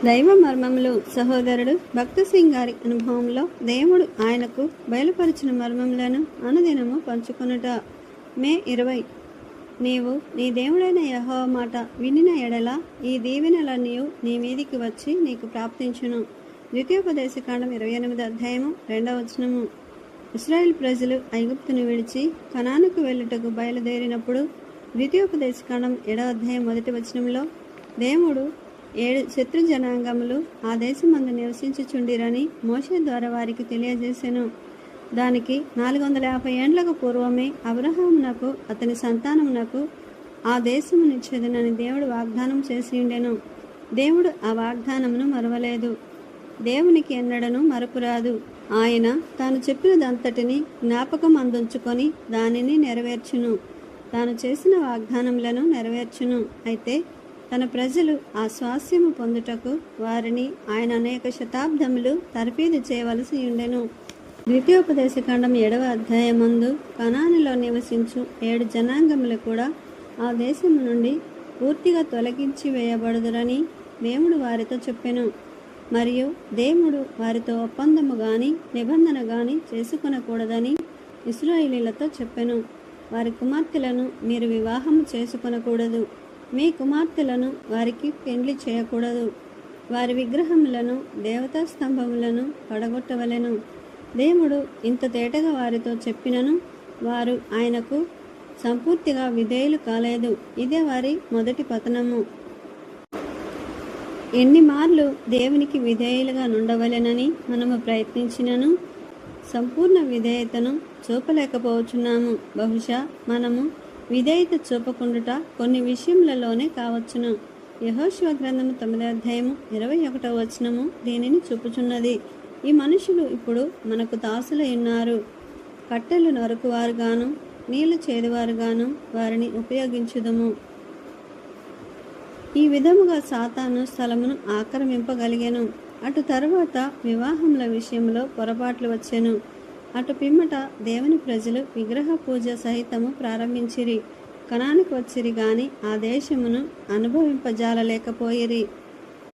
దైవ మర్మములు. సహోదరుడు భక్త సింగ్ గారి అనుభవంలో దేవుడు ఆయనకు బయలుపరిచిన మర్మములను అనుదినము పంచుకొనుట. మే 20. నీవు నీ దేవుడైన యెహోవా మాట వినిన ఎడల ఈ దీవెనలన్నీ నీ మీదికి వచ్చి నీకు ప్రాప్తించును. ద్వితీయోపదేశకాండం 28వ అధ్యాయము 2వ వచనము. ఇశ్రాయేల్ ప్రజలు ఐగుప్తును విడిచి కనానుకు వెళ్ళుటకు బయలుదేరినప్పుడు ద్వితీయోపదేశకాండం 7వ అధ్యాయం 1వ వచనంలో దేవుడు 7 శత్రు జనాంగములు ఆ దేశమందు నివసించుచుండిరని మోషే ద్వారా వారికి తెలియజేసెను. దానికి 450 ఏండ్లకు పూర్వమే అబ్రహామునకు అతని సంతానమునకు ఆ దేశమునిచ్చేదనని దేవుడు వాగ్దానం చేసి ఉండెను. దేవుడు ఆ వాగ్దానమును మరవలేదు. దేవునికి ఎన్నడను మరపురాదు. ఆయన తాను చెప్పినదంతటిని జ్ఞాపకం అందుంచుకొని దానిని నెరవేర్చును. తాను చేసిన వాగ్దానములను నెరవేర్చును. అయితే తన ప్రజలు ఆ స్వాస్యము పొందుటకు వారిని ఆయన అనేక శతాబ్దములు తర్ఫీదు చేయవలసి ఉండెను. ద్వితీయోపదేశకాండం 7వ అధ్యాయమందు కనానులో నివసించు 7 జనాంగములు కూడా ఆ దేశము నుండి పూర్తిగా తొలగించి వేయబడుదురని దేవుడు వారితో చెప్పెను. మరియు దేవుడు వారితో ఒప్పందము గాని నిబంధన గాని చేసుకొనకూడదని ఇశ్రాయేలీయులతో చెప్పెను. వారి కుమార్తెలను మీరు వివాహము చేసుకొనకూడదు. మీ కుమార్తెలను వారికి పెండ్లి చేయకూడదు. వారి విగ్రహములను దేవతా స్తంభములను పడగొట్టవలెను. దేవుడు ఇంత తేటగా వారితో చెప్పినను వారు ఆయనకు సంపూర్తిగా విధేయులు కాలేదు. ఇదే వారి మొదటి పతనము. ఎన్ని మార్లు దేవునికి విధేయులుగా నుండవలెనని మనము ప్రయత్నించినను సంపూర్ణ విధేయతను చూపలేకపోవచ్చున్నాము. బహుశా మనము విధేయత చూపకుండుట కొన్ని విషయములలోనే కావచ్చును. యెహోషువ గ్రంథము 9వ అధ్యాయము 21వ వచనము దీనిని చూపుచున్నది. ఈ మనుషులు ఇప్పుడు మనకు దాసులై ఉన్నారు. కట్టెలు నరుకువారుగాను నీళ్లు చేదువారుగాను వారిని ఉపయోగించుదము. ఈ విధముగా సాతాను స్థలమును ఆక్రమింపగలిగెను. అటు తరువాత వివాహముల విషయంలో పొరపాట్లు వచ్చెను. అటు పిమ్మట దేవుని ప్రజలు విగ్రహ పూజ సహితము ప్రారంభించిరి. కనానుకు వచ్చిరి గాని ఆ దేశమును అనుభవింపజాలలేకపోయిరి.